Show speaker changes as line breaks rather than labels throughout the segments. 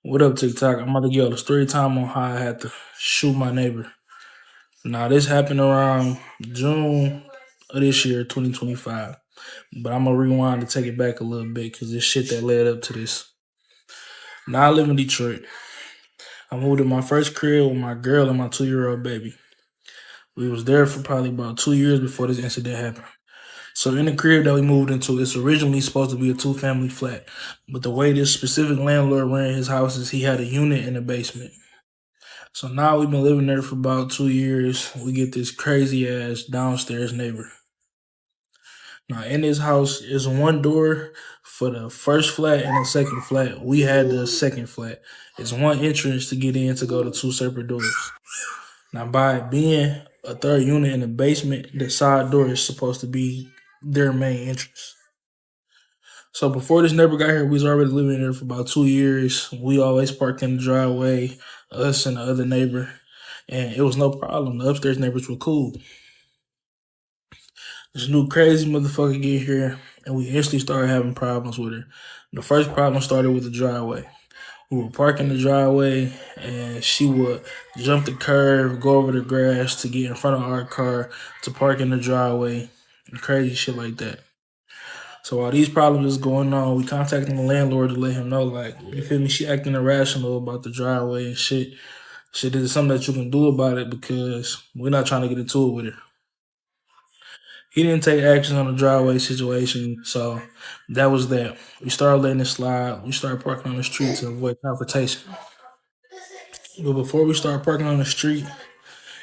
What up, TikTok? I'm about to give y'all the story time on how I had to shoot my neighbor. Now, this happened around June of this year, 2025. But I'm going to rewind to take it back a little bit because this shit that led up to this. Now, I live in Detroit. I moved to my first crib with my girl and my 2-year-old baby. We was there for probably about 2 years before this incident happened. So in the crib that we moved into, it's originally supposed to be a two-family flat. But the way this specific landlord ran his house is he had a unit in the basement. So now we've been living there for about 2 years. We get this crazy ass downstairs neighbor. Now in this house is one door for the first flat and the second flat. We had the second flat. It's one entrance to get in to go to two separate doors. Now by being a third unit in the basement, the side door is supposed to be their main entrance. So before this neighbor got here, we was already living there for about 2 years. We always parked in the driveway, us and the other neighbor, and it was no problem. The upstairs neighbors were cool. This new crazy motherfucker get here, and we instantly started having problems with her. The first problem started with the driveway. We were parking the driveway, and she would jump the curb, go over the grass to get in front of our car to park in the driveway, and crazy shit like that. So while these problems is going on, we contacting the landlord to let him know, like, you feel me, she acting irrational about the driveway and shit. Shit, is something that you can do about it because we're not trying to get into it with her. He didn't take action on the driveway situation, so that was that. We started letting it slide. We started parking on the street to avoid confrontation. But before we started parking on the street,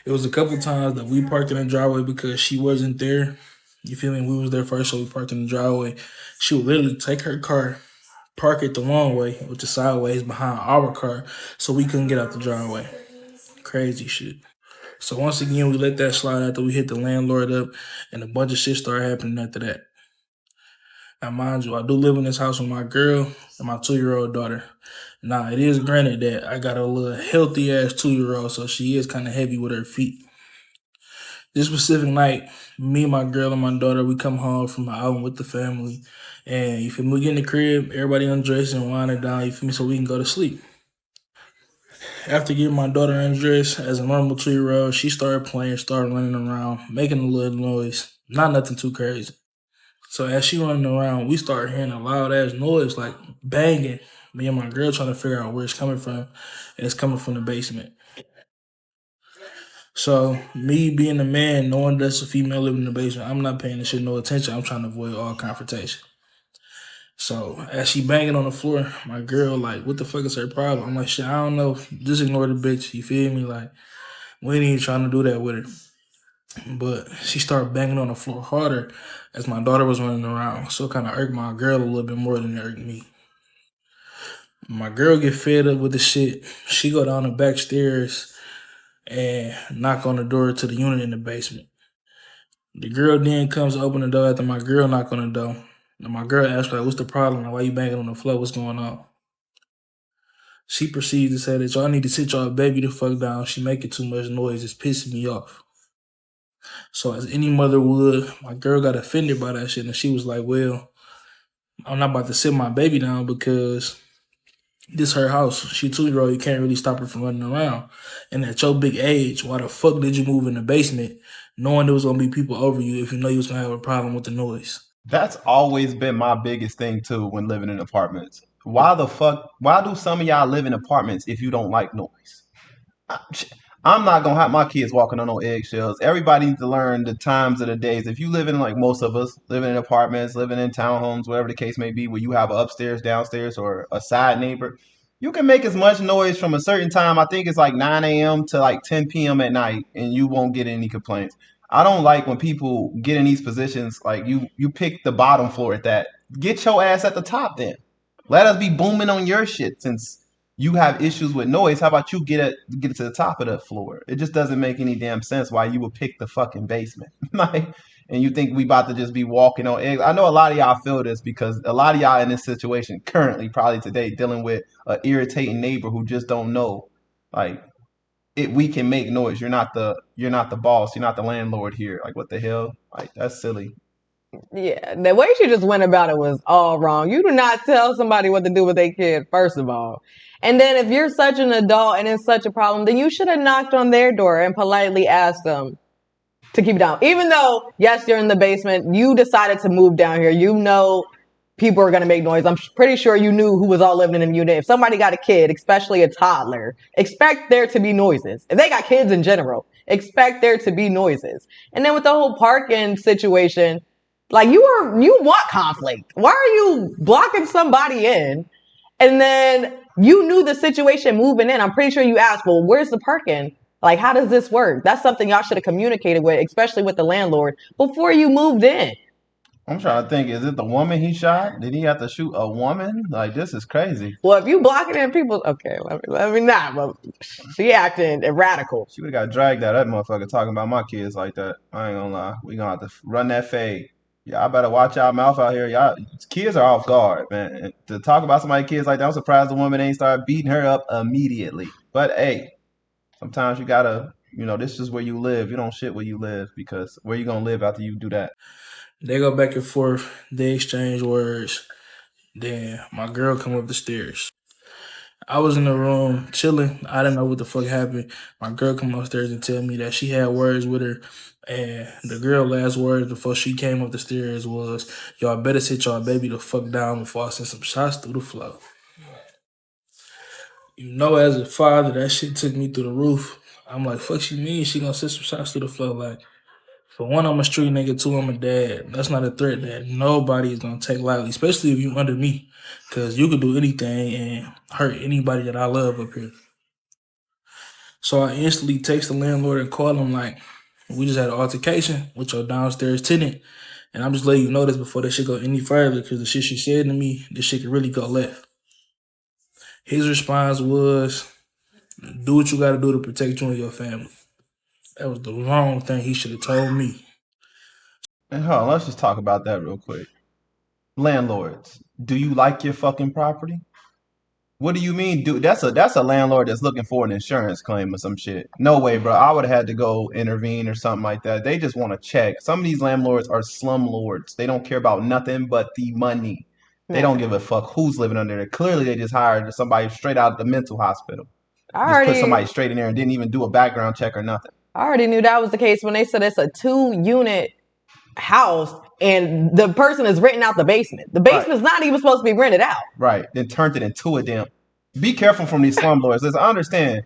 it was a couple times that we parked in the driveway because she wasn't there. You feel me? We was there first, so we parked in the driveway. She would literally take her car, park it the long way, which is sideways behind our car, so we couldn't get out the driveway. Crazy shit. So once again, we let that slide after we hit the landlord up, and a bunch of shit started happening after that. Now, mind you, I do live in this house with my girl and my 2-year-old daughter. Now, it is granted that I got a little healthy ass 2-year-old, so she is kind of heavy with her feet. This specific night, me, my girl, and my daughter, we come home from an outing with the family, and you feel me, we get in the crib, everybody undressed and winding down, you feel me, so we can go to sleep. After getting my daughter undressed, as a normal 2-year-old, she started playing, started running around, making a little noise, not nothing too crazy. So as she running around, we start hearing a loud ass noise, like banging. Me and my girl trying to figure out where it's coming from, and it's coming from the basement. So me being a man, knowing that's a female living in the basement, I'm not paying this shit no attention. I'm trying to avoid all confrontation. So as she banging on the floor, my girl like, what the fuck is her problem? I'm like, shit, I don't know. Just ignore the bitch. You feel me? Like, we ain't even trying to do that with her. But she started banging on the floor harder as my daughter was running around. So it kind of irked my girl a little bit more than it irked me. My girl get fed up with the shit. She go down the back stairs and knock on the door to the unit in the basement. The girl then comes to open the door after my girl knock on the door. And my girl asks her, like, what's the problem? Like, why you banging on the floor? What's going on? She proceeds to say that y'all need to sit y'all baby the fuck down. She making too much noise. It's pissing me off. So as any mother would, my girl got offended by that shit. And she was like, well, I'm not about to sit my baby down because this her house. She 2-year-old. You can't really stop her from running around. And at your big age, why the fuck did you move in the basement knowing there was going to be people over you if you know you was going to have a problem with the noise?
That's always been my biggest thing too when living in apartments. Why do some of y'all live in apartments if you don't like noise? I- I'm not gonna have my kids walking on no eggshells. Everybody needs to learn the times of the days. If you live in like most of us, living in apartments, living in townhomes, whatever the case may be, where you have an upstairs, downstairs, or a side neighbor, you can make as much noise from a certain time. I think it's like 9 a.m. to like 10 p.m. at night, and you won't get any complaints. I don't like when people get in these positions. Like you pick the bottom floor at that. Get your ass at the top then. Let us be booming on your shit since you have issues with noise. How about you get it to the top of the floor? It just doesn't make any damn sense why you would pick the fucking basement. Like, and you think we about to just be walking on eggs. I know a lot of y'all feel this because a lot of y'all in this situation currently, probably today, dealing with an irritating neighbor who just don't know, like, we can make noise. You're not the boss. You're not the landlord here. Like, what the hell? Like, that's silly.
Yeah, the way she just went about it was all wrong. You do not tell somebody what to do with their kid, first of all. And then if you're such an adult and it's such a problem, then you should have knocked on their door and politely asked them to keep it down. Even though, yes, you're in the basement, you decided to move down here. You know people are going to make noise. I'm pretty sure you knew who was all living in the unit. If somebody got a kid, especially a toddler, expect there to be noises. If they got kids in general, expect there to be noises. And then with the whole parking situation, like you want conflict. Why are you blocking somebody in? And then you knew the situation moving in. I'm pretty sure you asked, well, where's the parking? Like, how does this work? That's something y'all should have communicated with, especially with the landlord, before you moved in.
I'm trying to think, is it the woman he shot? Did he have to shoot a woman? Like, this is crazy.
Well, if you blocking in people, okay, let me not. But she acting radical.
She would have got dragged out that motherfucker talking about my kids like that. I ain't gonna lie. We gonna have to run that fade. Y'all better watch y'all mouth out here. Y'all kids are off guard, man. And to talk about somebody's kids like that, I'm surprised the woman ain't started beating her up immediately. But hey, sometimes you gotta, this is where you live. You don't shit where you live because where you gonna live after you do that?
They go back and forth. They exchange words. Then my girl come up the stairs. I was in the room chilling. I didn't know what the fuck happened. My girl come upstairs and tell me that she had words with her. And the girl last words before she came up the stairs was, y'all better sit y'all baby the fuck down before I send some shots through the floor. You know, as a father, that shit took me through the roof. I'm like, fuck she mean she gonna send some shots through the floor? Like, for one, I'm a street nigga. Two, I'm a dad. That's not a threat that nobody is gonna take lightly, especially if you under me. Cause you could do anything and hurt anybody that I love up here. So I instantly text the landlord and call him like, we just had an altercation with your downstairs tenant. And I'm just letting you know this before this shit go any further, because the shit she said to me, this shit could really go left. His response was, do what you gotta do to protect you and your family. That was the wrong thing he should have told me.
And hold on, let's just talk about that real quick. Landlords, do you like your fucking property? What do you mean, dude? That's a landlord that's looking for an insurance claim or some shit. No way, bro. I would have had to go intervene or something like that. They just want to check. Some of these landlords are slum lords. They don't care about nothing but the money. They don't give a fuck who's living under there. Clearly, they just hired somebody straight out of the mental hospital. Just put somebody straight in there and didn't even do a background check or nothing.
I already knew that was the case when they said it's a 2-unit house and the person is renting out the basement. The basement's not even supposed to be rented out.
Right. Then turned it into a damn. Be careful from these slumlords. Listen, I understand.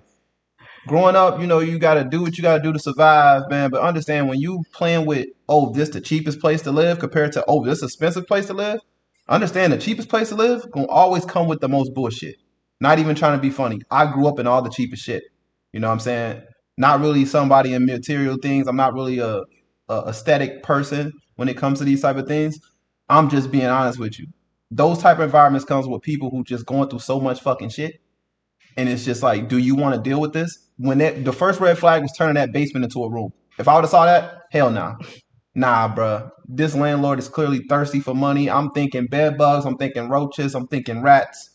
Growing up, you got to do what you got to do to survive, man. But understand when you playing with, oh, this the cheapest place to live compared to, oh, this expensive place to live. Understand the cheapest place to live gonna always come with the most bullshit. Not even trying to be funny. I grew up in all the cheapest shit. You know what I'm saying? Not really somebody in material things. I'm not really a aesthetic person when it comes to these type of things. I'm just being honest with you. Those type of environments comes with people who just going through so much fucking shit. And it's just like, do you want to deal with this? When the first red flag was turning that basement into a room. If I would have saw that, hell nah. Nah, bruh. This landlord is clearly thirsty for money. I'm thinking bed bugs. I'm thinking roaches. I'm thinking rats.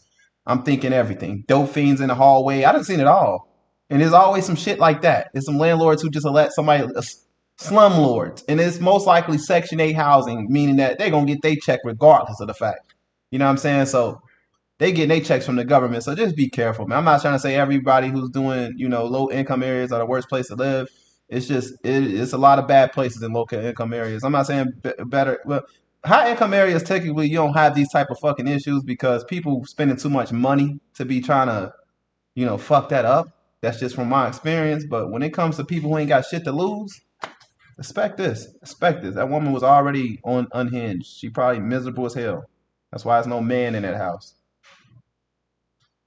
I'm thinking everything. Dope fiends in the hallway. I done seen it all. And there's always some shit like that. There's some landlords who just let somebody, slum lords. And it's most likely Section 8 housing, meaning that they're going to get their check regardless of the fact. You know what I'm saying? So they getting their checks from the government. So just be careful, man. I'm not trying to say everybody who's doing, low income areas are the worst place to live. It's just it's a lot of bad places in low income areas. I'm not saying better. Well, high income areas technically you don't have these type of fucking issues because people spending too much money to be trying to, fuck that up. That's just from my experience. But when it comes to people who ain't got shit to lose, expect this. Expect this. That woman was already on unhinged. She probably miserable as hell. That's why there's no man in that house.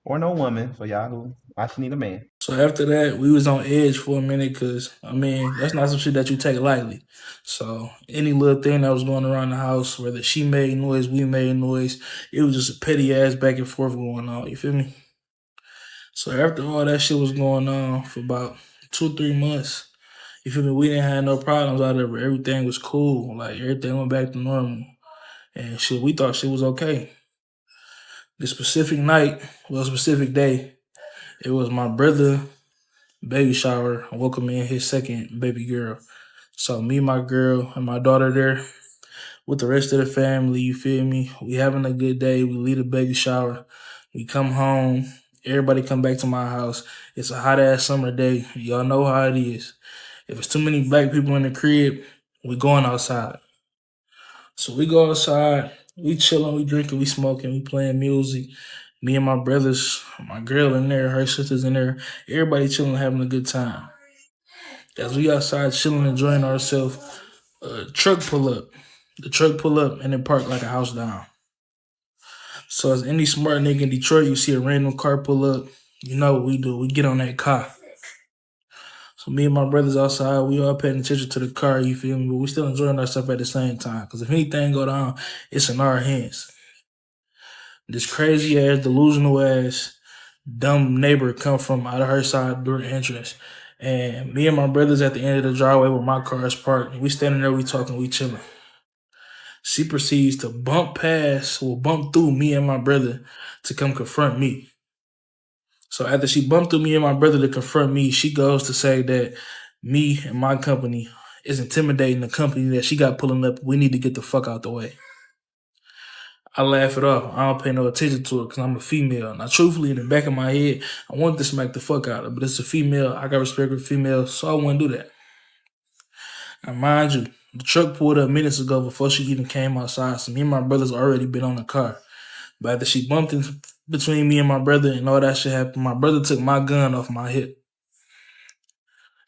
Or no woman for y'all who actually need a man.
So after that, we was on edge for a minute because, that's not some shit that you take lightly. So any little thing that was going around the house, whether she made noise, we made noise, it was just a petty ass back and forth going on. You feel me? So after all that shit was going on for about 2-3 months, you feel me? We didn't have no problems out of it. Everything was cool. Like everything went back to normal. And shit, we thought shit was okay. This specific night, specific day, it was my brother baby shower, welcoming his second baby girl. So me, my girl, and my daughter there with the rest of the family, you feel me? We having a good day. We leave the baby shower. We come home. Everybody come back to my house. It's a hot ass summer day. Y'all know how it is. If it's too many black people in the crib, we going outside. So we go outside, we chilling, we drinking, we smoking, we playing music. Me and my brothers, my girl in there, her sisters in there, everybody chilling, having a good time. As we outside chilling, enjoying ourselves, a truck pull up. The truck pull up and it park like a house down. So as any smart nigga in Detroit, you see a random car pull up, you know what we do. We get on that car. So me and my brothers outside, we all paying attention to the car, you feel me? But we still enjoying ourselves at the same time. Because if anything go down, it's in our hands. This crazy ass, delusional ass, dumb neighbor come from out of her side door entrance. And me and my brothers at the end of the driveway where my car is parked. We standing there, we talking, we chilling. She proceeds to bump through me and my brother to come confront me. So after she bumped through me and my brother to confront me, she goes to say that me and my company is intimidating the company that she got pulling up. We need to get the fuck out the way. I laugh it off. I don't pay no attention to it because I'm a female. Now, truthfully, in the back of my head, I wanted to smack the fuck out of her, but it's a female. I got respect for females, so I wouldn't do that. Now, mind you, the truck pulled up minutes ago before she even came outside, so me and my brothers already been on the car. But after she bumped in between me and my brother and all that shit happened, my brother took my gun off my hip.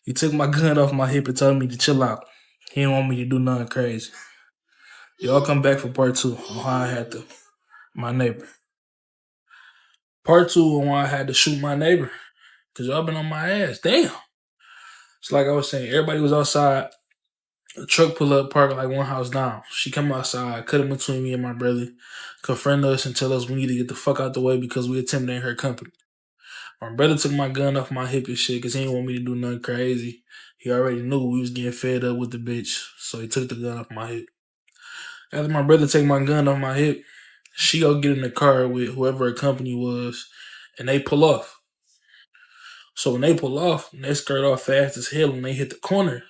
He took my gun off my hip and told me to chill out. He didn't want me to do nothing crazy. Y'all come back for part 2 on how I had to my neighbor. Part 2 on why I had to shoot my neighbor. Cause y'all been on my ass. Damn. It's like I was saying, everybody was outside. The truck pull up, park like one house down. She come outside, cut in between me and my brother, confront us and tell us we need to get the fuck out the way because we intimidating her company. My brother took my gun off my hip and shit because he didn't want me to do nothing crazy. He already knew we was getting fed up with the bitch, so he took the gun off my hip. After my brother take my gun off my hip, she go get in the car with whoever her company was, and they pull off. So when they pull off, they skirt off fast as hell and they hit the corner.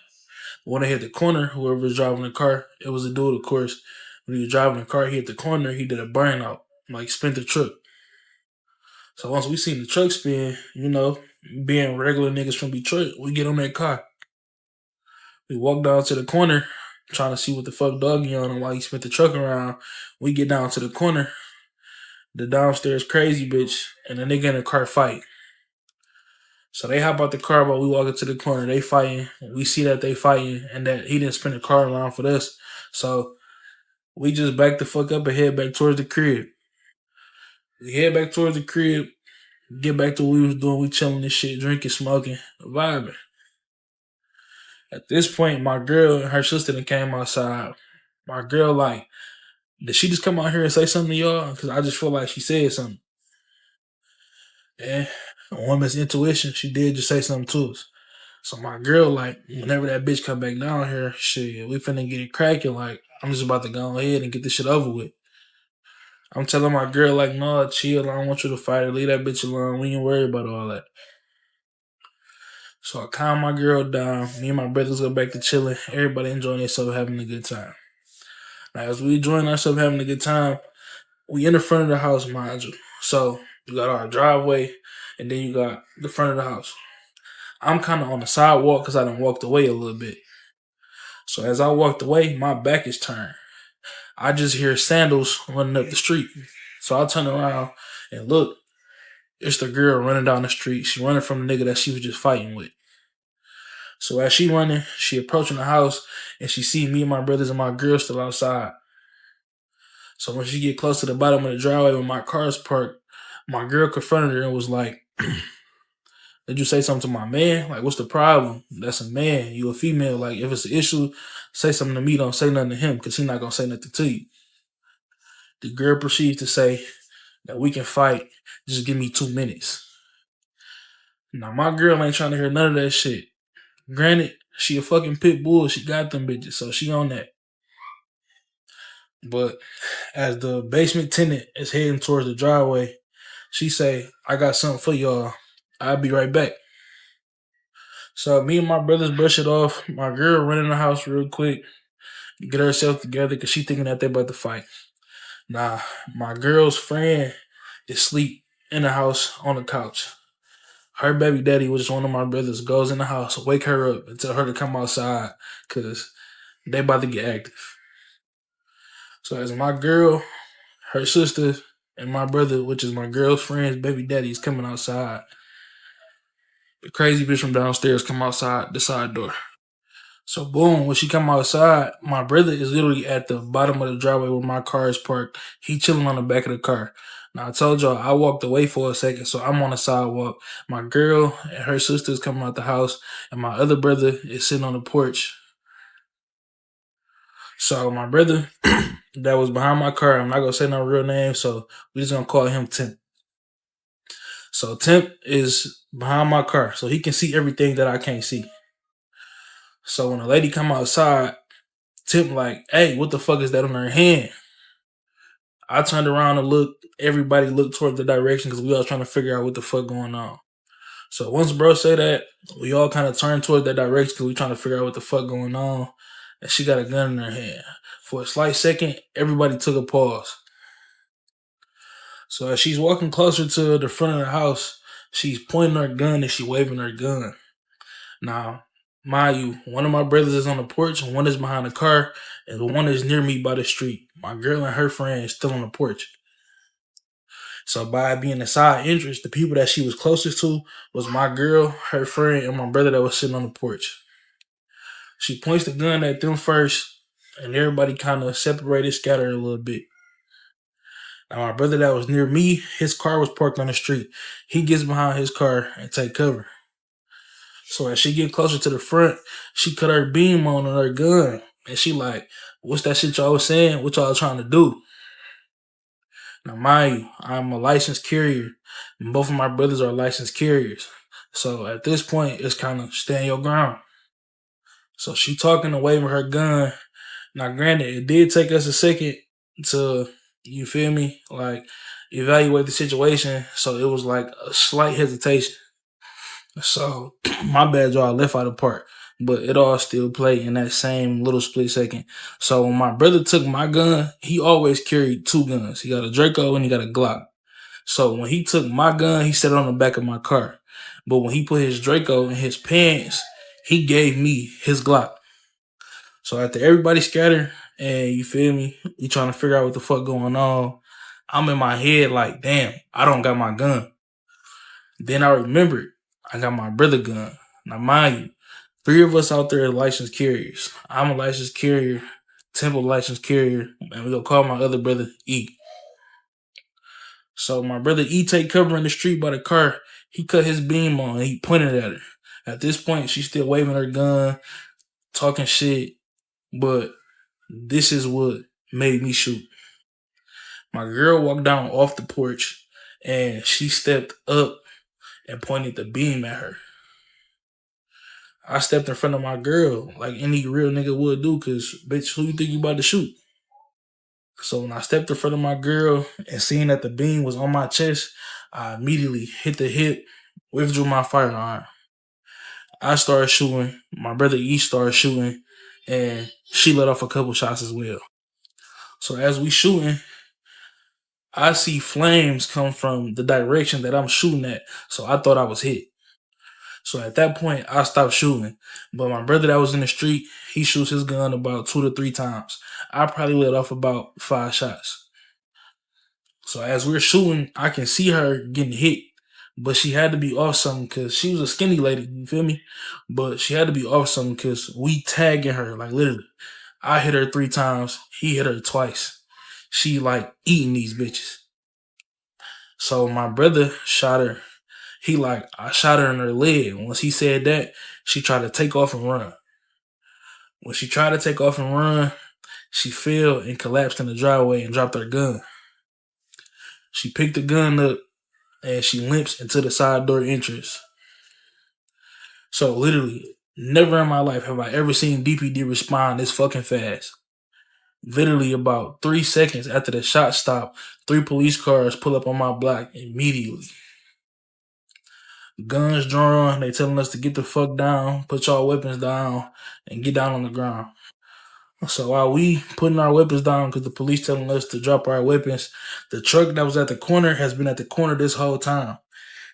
When they hit the corner, whoever was driving the car, it was a dude, of course. When he was driving the car, he hit the corner, he did a burnout, like spent the truck. So once we seen the truck spin, being regular niggas from Detroit, we get on that car. We walk down to the corner, trying to see what the fuck doggy on and why he spent the truck around. We get down to the corner, the downstairs crazy bitch, and the nigga in the car fight. So they hop out the car while we walk into the corner. They fighting. We see that they fighting and that he didn't spin the car around for us. So we just back the fuck up and head back towards the crib. We head back towards the crib, get back to what we was doing. We chilling this shit, drinking, smoking, vibing. At this point, my girl and her sister then came outside. My girl like, did she just come out here and say something to y'all? Because I just feel like she said something. And a woman's intuition, she did just say something to us. So my girl, like, whenever that bitch come back down here, shit, we finna get it cracking. Like, I'm just about to go ahead and get this shit over with. I'm telling my girl, like, no, chill. I don't want you to fight her. Leave that bitch alone. We ain't worry about all that. So I calm my girl down. Me and my brothers go back to chilling. Everybody enjoying themselves, having a good time. Now, as we enjoying ourselves, having a good time, we in the front of the house, mind you. So you got our driveway, and then you got the front of the house. I'm kind of on the sidewalk because I done walked away a little bit. So as I walked away, my back is turned. I just hear sandals running up the street. So I turn around and look. It's the girl running down the street. She running from the nigga that she was just fighting with. So as she running, she approaching the house and she see me and my brothers and my girl still outside. So when she get close to the bottom of the driveway where my car is parked, my girl confronted her and was like, did you say something to my man? Like, what's the problem? That's a man. You a female. Like, if it's an issue, say something to me. Don't say nothing to him because he's not going to say nothing to you. The girl proceeds to say that we can fight. Just give me 2 minutes. Now, my girl ain't trying to hear none of that shit. Granted, she a fucking pit bull. She got them bitches, so she on that. But as the basement tenant is heading towards the driveway, she say, I got something for y'all. I'll be right back. So me and my brothers brush it off. My girl run in the house real quick, get herself together because she thinking that they about to fight. Nah, my girl's friend is asleep in the house on the couch. Her baby daddy, which is one of my brothers, goes in the house, wake her up, and tell her to come outside because they about to get active. So as my girl, her sister, and my brother, which is my girl's friend's baby daddy, is coming outside, the crazy bitch from downstairs come outside the side door. So boom, when she come outside, my brother is literally at the bottom of the driveway where my car is parked. He chilling on the back of the car. Now I told y'all I walked away for a second, so I'm on the sidewalk. My girl and her sister is coming out the house, and my other brother is sitting on the porch. So my brother that was behind my car, I'm not gonna say no real name, so we just gonna call him Temp. So Temp is behind my car, so he can see everything that I can't see. So when a lady come outside, Tip like, hey, what the fuck is that on her hand? I turned around and looked. Everybody looked toward the direction because we all trying to figure out what the fuck going on. So once bro say that, we all kind of turned toward that direction because we trying to figure out what the fuck going on. And she got a gun in her hand. For a slight second, everybody took a pause. So as she's walking closer to the front of the house, she's pointing her gun and she waving her gun. Now, mind you, one of my brothers is on the porch and one is behind the car and the one is near me by the street. My girl and her friend is still on the porch. So by being a side interest, the people that she was closest to was my girl, her friend, and my brother that was sitting on the porch. She points the gun at them first, and everybody kind of separated, scattered a little bit. Now my brother that was near me, his car was parked on the street. He gets behind his car and take cover. So as she get closer to the front, she cut her beam on her gun. And she like, what's that shit y'all was saying? What y'all trying to do? Now mind you, I'm a licensed carrier. And both of my brothers are licensed carriers. So at this point, it's kind of stand your ground. So she talking and waving her gun. Now granted, it did take us a second to, you feel me, like evaluate the situation. So it was like a slight hesitation. So my bad, y'all, I left out a part, but it all still played in that same little split second. So when my brother took my gun, he always carried two guns. He got a Draco and he got a Glock. So when he took my gun, he set it on the back of my car. But when he put his Draco in his pants, he gave me his Glock. So after everybody scattered and you feel me, you trying to figure out what the fuck going on, I'm in my head like, damn, I don't got my gun. Then I remembered I got my brother gun. Now mind you, three of us out there are licensed carriers. I'm a licensed carrier, Temple licensed carrier, and we gonna call my other brother E. So my brother E take cover in the street by the car. He cut his beam on and he pointed at her. At this point, she's still waving her gun, talking shit, but this is what made me shoot. My girl walked down off the porch and she stepped up and pointed the beam at her. I stepped in front of my girl like any real nigga would do, cause bitch, who you think you about to shoot? So when I stepped in front of my girl and seeing that the beam was on my chest, I immediately hit the hip, withdrew my firearm. I started shooting, my brother E started shooting, and she let off a couple shots as well. So as we shooting, I see flames come from the direction that I'm shooting at. So I thought I was hit. So at that point, I stopped shooting. But my brother that was in the street, he shoots his gun about 2 to 3 times. I probably let off about 5 shots. So as we're shooting, I can see her getting hit. But she had to be off something because she was a skinny lady, you feel me? But she had to be off something because we tagging her, like literally. I hit her 3 times, he hit her twice. She like eating these bitches. So my brother shot her. He like, I shot her in her leg. Once he said that, she tried to take off and run. When she tried to take off and run, she fell and collapsed in the driveway and dropped her gun. She picked the gun up and she limps into the side door entrance. So literally, never in my life have I ever seen DPD respond this fucking fast. Literally about 3 seconds after the shot stopped, 3 police cars pull up on my block immediately. Guns drawn, they telling us to get the fuck down, put y'all weapons down, and get down on the ground. So while we putting our weapons down because the police telling us to drop our weapons, the truck that was at the corner has been at the corner this whole time.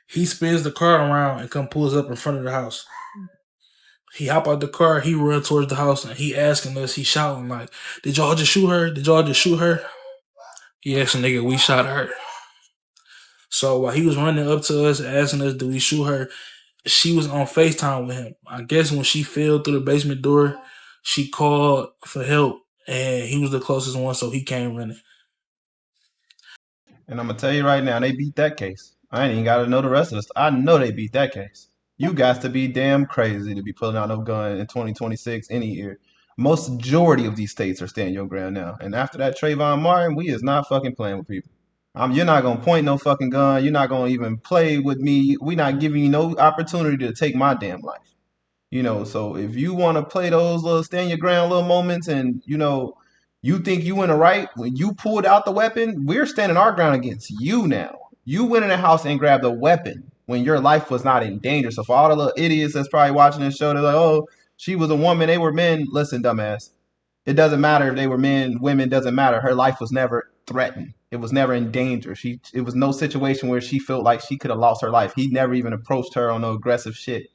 He spins the car around and come pulls up in front of the house. He hop out the car, he run towards the house, and he asking us, he shouting like, "Did y'all just shoot her? Did y'all just shoot her?" Yes, nigga, we shot her. So while he was running up to us, asking us, "Do we shoot her?" She was on FaceTime with him. I guess when she fell through the basement door, she called for help, and he was the closest one, so he came running.
And I'm gonna tell you right now, they beat that case. I ain't even gotta know the rest of this. I know they beat that case. You got to be damn crazy to be pulling out no gun in 2026 any year. Most majority of these states are standing your ground now. And after that Trayvon Martin, we is not fucking playing with people. You're not gonna point no fucking gun. You're not gonna even play with me. We not giving you no opportunity to take my damn life. So if you want to play those little stand your ground little moments and you think you in the right when you pulled out the weapon, we're standing our ground against you now. You went in the house and grabbed a weapon when your life was not in danger. So for all the little idiots that's probably watching this show, they're like, "Oh, she was a woman, they were men." Listen, dumbass. It doesn't matter if they were men, women, doesn't matter. Her life was never threatened. It was never in danger. It was no situation where she felt like she could have lost her life. He never even approached her on no aggressive shit.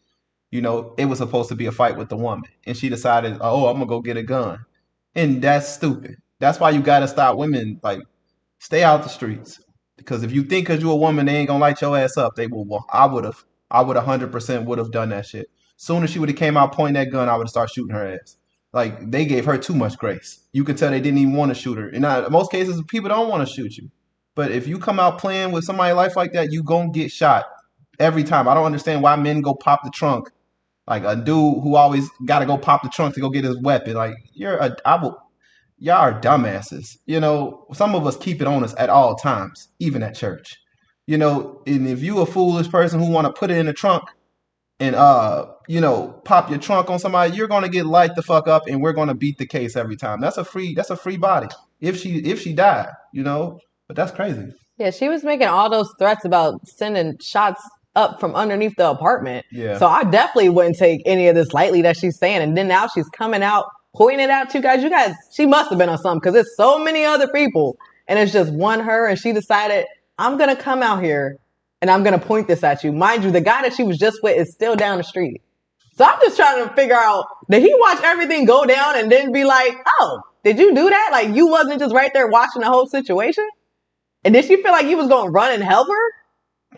It was supposed to be a fight with the woman, and she decided, "Oh, I'm gonna go get a gun," and that's stupid. That's why you gotta stop women. Like, stay out the streets, because if you think because you're a woman they ain't gonna light your ass up, they will. Well, I would 100% would have done that shit. Soon as she would have came out pointing that gun, I would have started shooting her ass. Like, they gave her too much grace. You could tell they didn't even want to shoot her. And in most cases, people don't want to shoot you. But if you come out playing with somebody's life like that, you gonna get shot every time. I don't understand why men go pop the trunk like a dude who always got to go pop the trunk to go get his weapon. Like y'all are dumbasses. Some of us keep it on us at all times, even at church. And if you a foolish person who want to put it in the trunk and pop your trunk on somebody, you're gonna get light the fuck up, and we're gonna beat the case every time. That's a free body if she died. But that's crazy.
Yeah, she was making all those threats about sending shots up from underneath the apartment.
Yeah.
So I definitely wouldn't take any of this lightly that she's saying. And then now she's coming out, pointing it out to you guys. You guys, she must have been on something because there's so many other people. And it's just one her. And she decided, I'm going to come out here and I'm going to point this at you. Mind you, the guy that she was just with is still down the street. So I'm just trying to figure out, did he watch everything go down and then be like, oh, did you do that? Like, you wasn't just right there watching the whole situation? And did she feel like you was going to run and help her?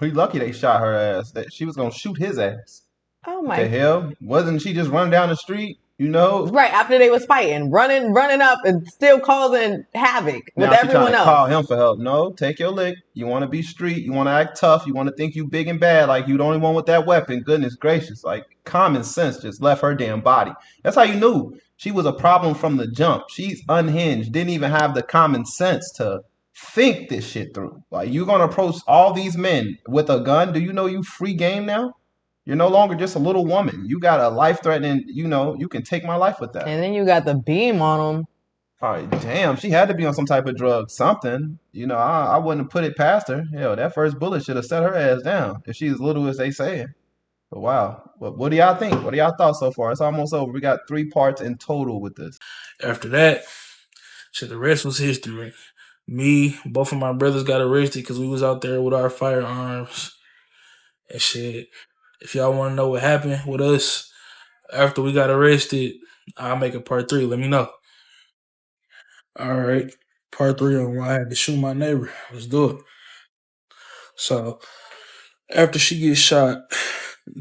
We lucky they shot her ass. That she was gonna shoot his ass.
Oh
What
my.
the hell? Wasn't she just running down the street?
Right, after they was fighting, running up and still causing havoc with
Now she trying
everyone
to
else.
call him for help. No, take your lick. You want to be street. You want to act tough. You want to think you big and bad like you the only one with that weapon. Goodness gracious. Like, common sense just left her damn body. That's how you knew she was a problem from the jump. She's unhinged. Didn't even have the common sense to think this shit through. Like, you gonna approach all these men with a gun? Do you know you free game now? You're no longer just a little woman. You got a life threatening, you can take my life with that.
And then you got the beam on him.
All right, damn, she had to be on some type of drug, something. I wouldn't have put it past her. Hell, that first bullet should have set her ass down if she's as little as they say. But wow, what do y'all think? What are y'all thoughts so far? It's almost over. We got 3 parts in total with this.
After that, shit, the rest was history. Me, both of my brothers got arrested because we was out there with our firearms and shit. If y'all want to know what happened with us after we got arrested, I'll make a part 3. Let me know. All right, part 3 on why I had to shoot my neighbor. Let's do it. So after she gets shot,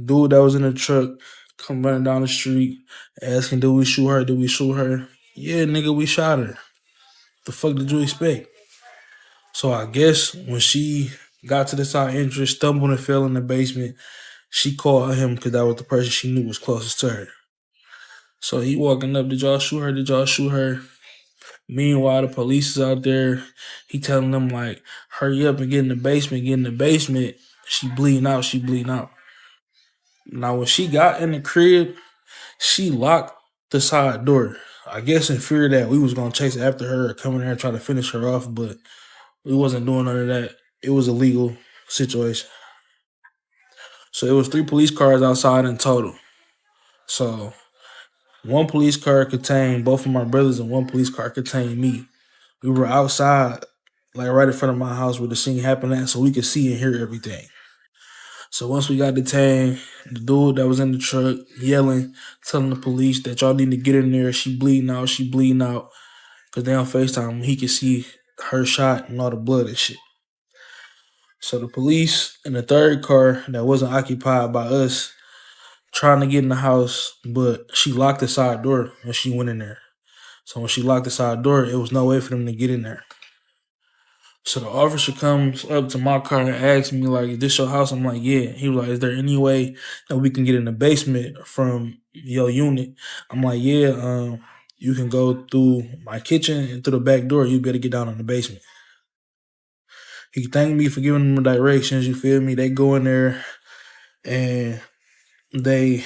dude that was in the truck come running down the street asking, "Do we shoot her? Do we shoot her?" Yeah, nigga, we shot her. The fuck did you expect? So I guess when she got to the side entrance, stumbled and fell in the basement, she called him because that was the person she knew was closest to her. So he walking up, "Did y'all shoot her? Did y'all shoot her?" Meanwhile, the police is out there. He telling them like, "Hurry up and get in the basement, get in the basement." She bleeding out, she bleeding out. Now when she got in the crib, she locked the side door. I guess in fear that we was gonna chase after her or come in there and try to finish her off, but we wasn't doing none of that. It was a legal situation. So it was 3 police cars outside in total. So One police car contained both of my brothers, and one police car contained me. We were outside, like right in front of my house where the scene happened at, so we could see and hear everything. So once we got detained, the dude that was in the truck yelling, telling the police that y'all need to get in there. She bleeding out. She bleeding out. Because they on FaceTime. He could see her shot and all the blood and shit. So the police in the third car that wasn't occupied by us trying to get in the house, but she locked the side door when she went in there. So when she locked the side door, it was no way for them to get in there. So the officer comes up to my car and asks me, like, is this your house? I'm like, yeah. He was like, is there any way that we can get in the basement from your unit? I'm like, yeah, you can go through my kitchen and through the back door. You better get down in the basement. He thanked me for giving them directions, you feel me? They go in there and they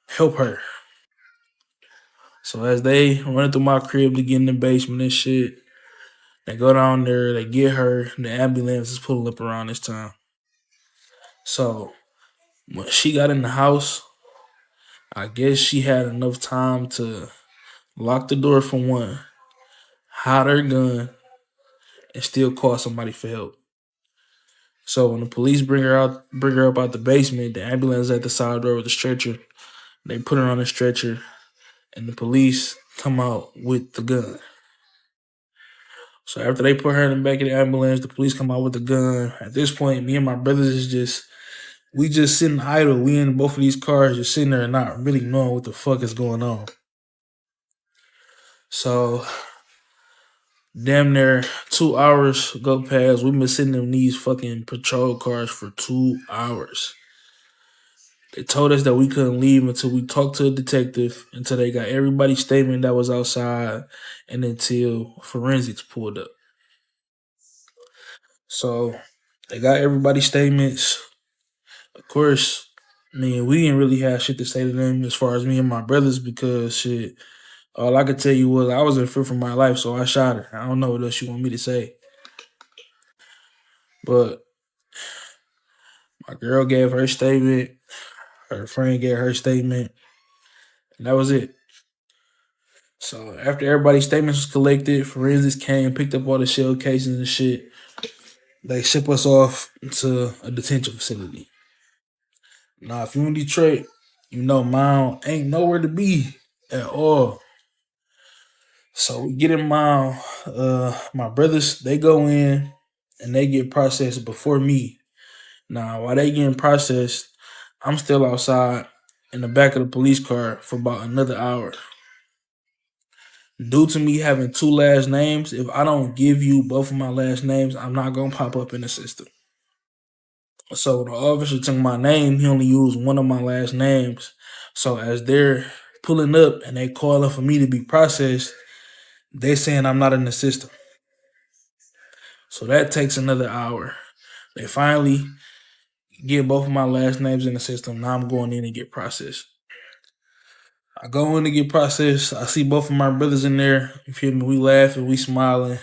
help her. So as they run through my crib to get in the basement and shit, they go down there, they get her, the ambulance is pulling up around this time. So when she got in the house, I guess she had enough time to lock the door for one, hide her gun, and still call somebody for help. So when the police bring her up out the basement, the ambulance is at the side door with the stretcher. They put her on a stretcher, and the police come out with the gun. So after they put her in the back of the ambulance, the police come out with the gun. At this point, me and my brothers is just sitting idle. We in both of these cars just sitting there and not really knowing what the fuck is going on. So damn near 2 hours go past. We've been sitting in these fucking patrol cars for 2 hours. They told us that we couldn't leave until we talked to a detective, until they got everybody's statement that was outside, and until forensics pulled up. So they got everybody's statements. Of course, I mean, we didn't really have shit to say to them as far as me and my brothers because shit, all I could tell you was I was in fear for my life, so I shot her. I don't know what else you want me to say. But my girl gave her statement, her friend gave her statement, and that was it. So after everybody's statements was collected, forensics came, picked up all the shell cases and shit. They ship us off to a detention facility. Now, if you in Detroit, you know mine ain't nowhere to be at all. So we get in mine. My brothers, they go in and they get processed before me. Now, while they getting processed, I'm still outside in the back of the police car for about another hour. Due to me having two last names, if I don't give you both of my last names, I'm not gonna pop up in the system. So the officer took my name, he only used one of my last names. So as they're pulling up and they calling for me to be processed, they saying I'm not in the system. So that takes another hour. They finally get both of my last names in the system. Now I'm going in and get processed. I go in to get processed. I see both of my brothers in there. You feel me? We laughing, we smiling.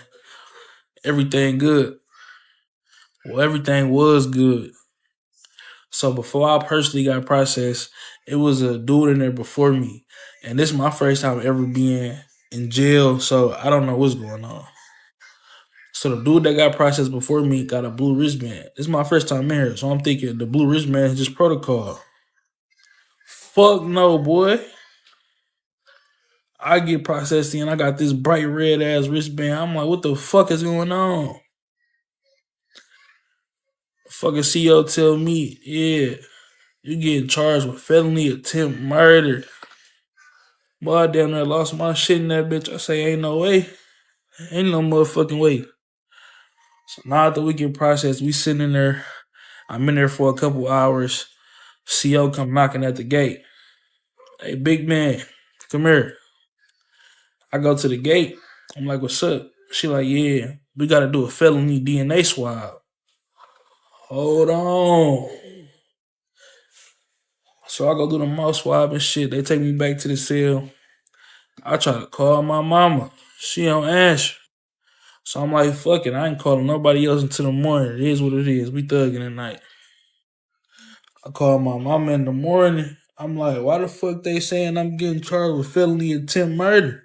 Everything good. Well, everything was good. So before I personally got processed, it was a dude in there before me. And this is my first time ever being in jail, so I don't know what's going on. So the dude that got processed before me got a blue wristband. This is my first time in here, so I'm thinking the blue wristband is just protocol. Fuck no, boy. I get processed in, I got this bright red ass wristband. I'm like, what the fuck is going on? Fucking CEO tell me, yeah, you getting charged with felony attempt murder. Boy, I damn near lost my shit in that bitch. I say, ain't no way. Ain't no motherfucking way. So now after we get processed, we sitting in there. I'm in there for a couple hours. CO come knocking at the gate. Hey, big man, come here. I go to the gate. I'm like, what's up? She like, yeah, we got to do a felony DNA swab. Hold on. So I go do the mouth swab and shit. They take me back to the cell. I try to call my mama. She don't answer. So I'm like, fuck it. I ain't calling nobody else until the morning. It is what it is. We thugging at night. I call my mama in the morning. I'm like, why the fuck they saying I'm getting charged with felony attempt murder?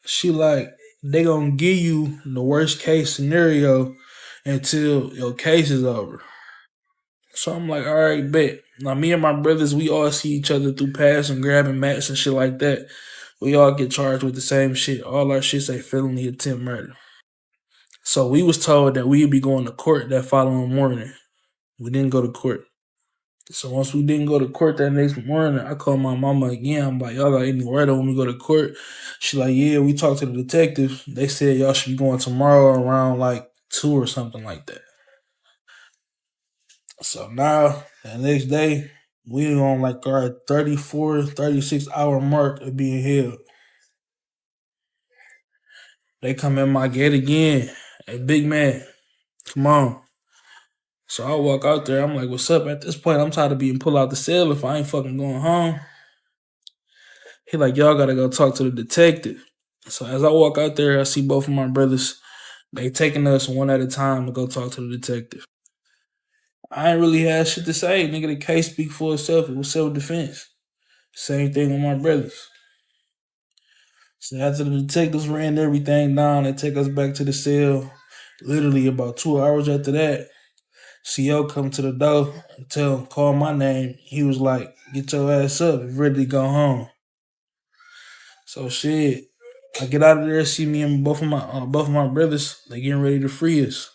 She like, they gonna give you the worst case scenario until your case is over. So I'm like, all right, bet. Now me and my brothers, we all see each other through pass and grabbing mats and shit like that. We all get charged with the same shit. All our shit say felony attempt murder. So we was told that we'd be going to court that following morning. We didn't go to court. So once we didn't go to court that next morning, I called my mama again. I'm like, y'all got any word on when we go to court? She like, yeah, we talked to the detectives. They said y'all should be going tomorrow around like 2 or something like that. So now, the next day, we on like our 34, 36 hour mark of being held. They come in my gate again. Hey, big man, come on. So I walk out there. I'm like, what's up? At this point, I'm tired of being pulled out the cell if I ain't fucking going home. He like, y'all gotta go talk to the detective. So as I walk out there, I see both of my brothers. They taking us one at a time to go talk to the detective. I ain't really had shit to say. Nigga, the case speak for itself. It was self-defense. Same thing with my brothers. So after the detectives ran everything down, they take us back to the cell. Literally about 2 hours after that, CO come to the door and call my name. He was like, get your ass up, you ready to go home. So shit, I get out of there, see me and both of my brothers, they getting ready to free us.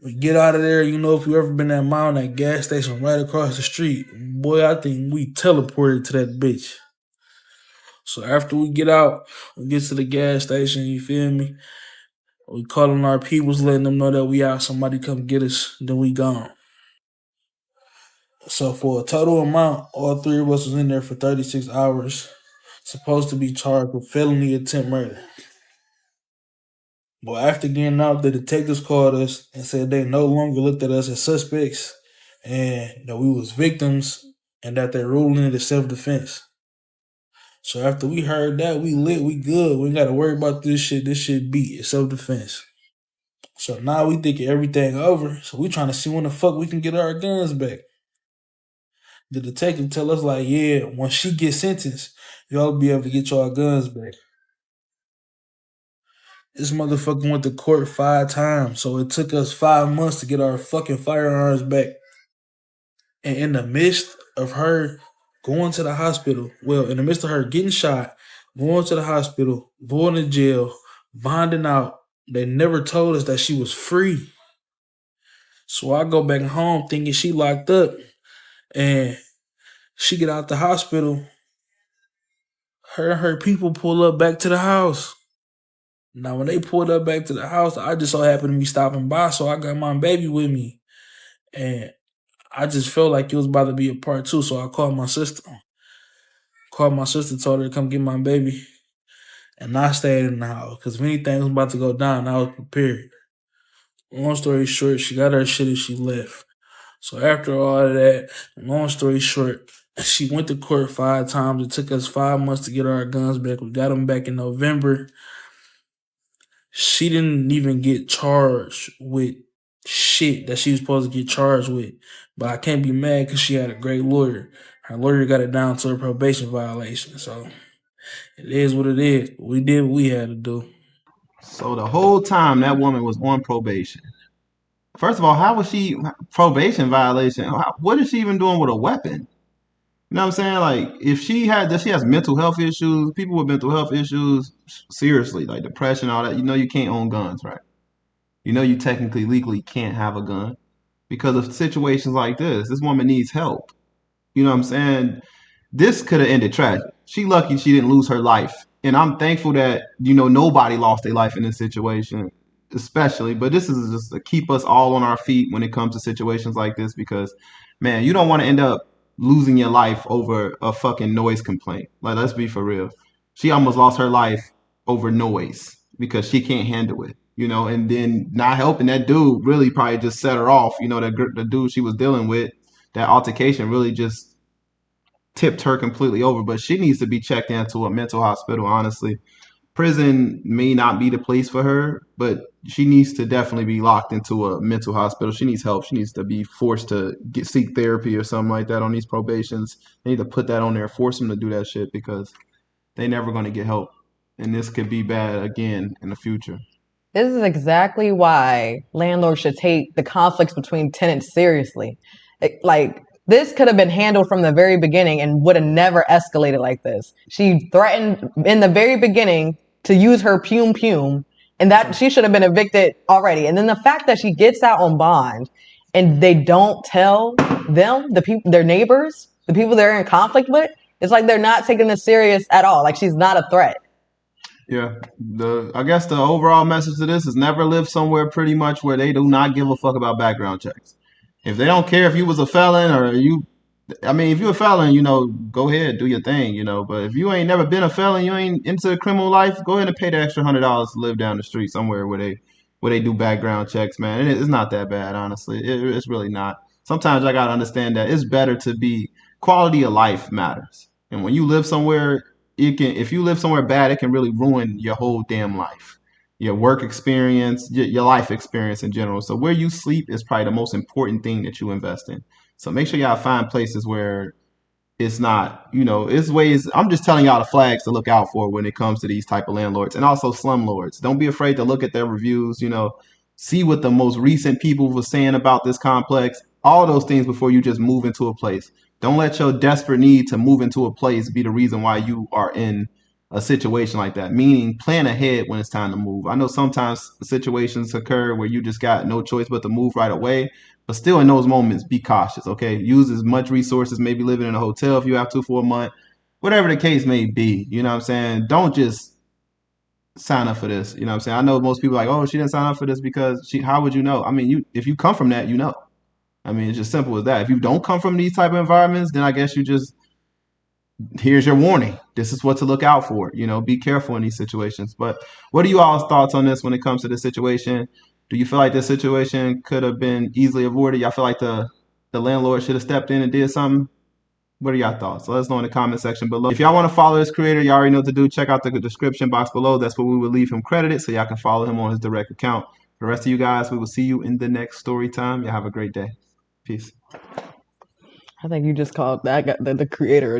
We get out of there, you know, if you ever been that mile, that gas station right across the street, boy, I think we teleported to that bitch. So after we get out, we get to the gas station, you feel me? We calling our peoples, letting them know that we out, somebody come get us, then we gone. So for a total amount, all three of us was in there for 36 hours, supposed to be charged with felony attempt murder. But after getting out, the detectives called us and said they no longer looked at us as suspects and that we was victims and that they're ruling it as self-defense. So after we heard that, we lit, we good. We ain't got to worry about this shit. This shit beat. It's self-defense. So now we thinking everything over. So we trying to see when the fuck we can get our guns back. The detective tell us like, yeah, when she gets sentenced, y'all be able to get y'all guns back. This motherfucker went to court 5 times, so it took us 5 months to get our fucking firearms back. And in the midst of her going to the hospital, well, in the midst of her getting shot, going to the hospital, going to jail, bonding out, they never told us that she was free. So I go back home thinking she locked up, and she get out the hospital. Her and her people pull up back to the house. Now, when they pulled up back to the house, I just so happened to be stopping by, so I got my baby with me. And I just felt like it was about to be a part two, so I called my sister. Told her to come get my baby. And I stayed in the house, because if anything was about to go down, I was prepared. Long story short, she got her shit and she left. So after all of that, long story short, she went to court 5 times. It took us 5 months to get our guns back. We got them back in November. She didn't even get charged with shit that she was supposed to get charged with. But I can't be mad because she had a great lawyer. Her lawyer got it down to a probation violation. So it is what it is. We did what we had to do.
So the whole time that woman was on probation. First of all, how was she probation violation? What is she even doing with a weapon? You know what I'm saying? Like, if she has mental health issues, people with mental health issues, seriously, like depression, all that. You know, you can't own guns, right? You know, you technically legally can't have a gun because of situations like this. This woman needs help. You know what I'm saying? This could have ended tragic. She lucky she didn't lose her life, and I'm thankful that nobody lost their life in this situation, especially. But this is just to keep us all on our feet when it comes to situations like this, because man, you don't want to end up losing your life over a fucking noise complaint. Like, let's be for real. She almost lost her life over noise because she can't handle it. And then not helping that dude really probably just set her off. The dude she was dealing with, that altercation really just tipped her completely over. But she needs to be checked into a mental hospital, honestly. prison may not be the place for her, but she needs to definitely be locked into a mental hospital. She needs help. She needs to be forced to seek therapy or something like that on these probations. They need to put that on there, force them to do that shit because they never going to get help. And this could be bad again in the future.
This is exactly why landlords should take the conflicts between tenants seriously. Like, this could have been handled from the very beginning and would have never escalated like this. She threatened in the very beginning to use her pume pume, and that she should have been evicted already. And then the fact that she gets out on bond and they don't tell them, the people, their neighbors, the people they're in conflict with, it's like they're not taking this serious at all. Like, she's not a threat.
Yeah, I guess the overall message to this is never live somewhere pretty much where they do not give a fuck about background checks. If they don't care if you was a felon or you, I mean, if you're a felon, go ahead, do your thing, But if you ain't never been a felon, you ain't into criminal life, go ahead and pay the extra $100 to live down the street somewhere where they do background checks, man. It's not that bad, honestly. It's really not. Sometimes I gotta understand that it's better to be quality of life matters, and when you live somewhere, if you live somewhere bad, it can really ruin your whole damn life, your work experience, your life experience in general. So where you sleep is probably the most important thing that you invest in. So make sure y'all find places where it's not, it's ways. I'm just telling y'all the flags to look out for when it comes to these type of landlords and also slumlords. Don't be afraid to look at their reviews, see what the most recent people were saying about this complex, all those things before you just move into a place. Don't let your desperate need to move into a place be the reason why you are in a situation like that. Meaning plan ahead when it's time to move. I know sometimes situations occur where you just got no choice but to move right away. But still, in those moments, be cautious, okay? Use as much resources, maybe living in a hotel if you have to for a month, whatever the case may be. You know what I'm saying? Don't just sign up for this. You know what I'm saying? I know most people are like, oh, she didn't sign up for this because how would you know? I mean, if you come from that, you know. I mean, it's just simple as that. If you don't come from these type of environments, then I guess here's your warning. This is what to look out for. Be careful in these situations. But what are you all's thoughts on this when it comes to this situation? Do you feel like this situation could have been easily avoided? Y'all feel like the landlord should have stepped in and did something? What are y'all thoughts? Let us know in the comment section below. If y'all want to follow this creator, y'all already know what to do. Check out the description box below. That's where we will leave him credited so y'all can follow him on his direct account. For the rest of you guys, we will see you in the next story time. Y'all have a great day. Peace.
I think you just called that the creator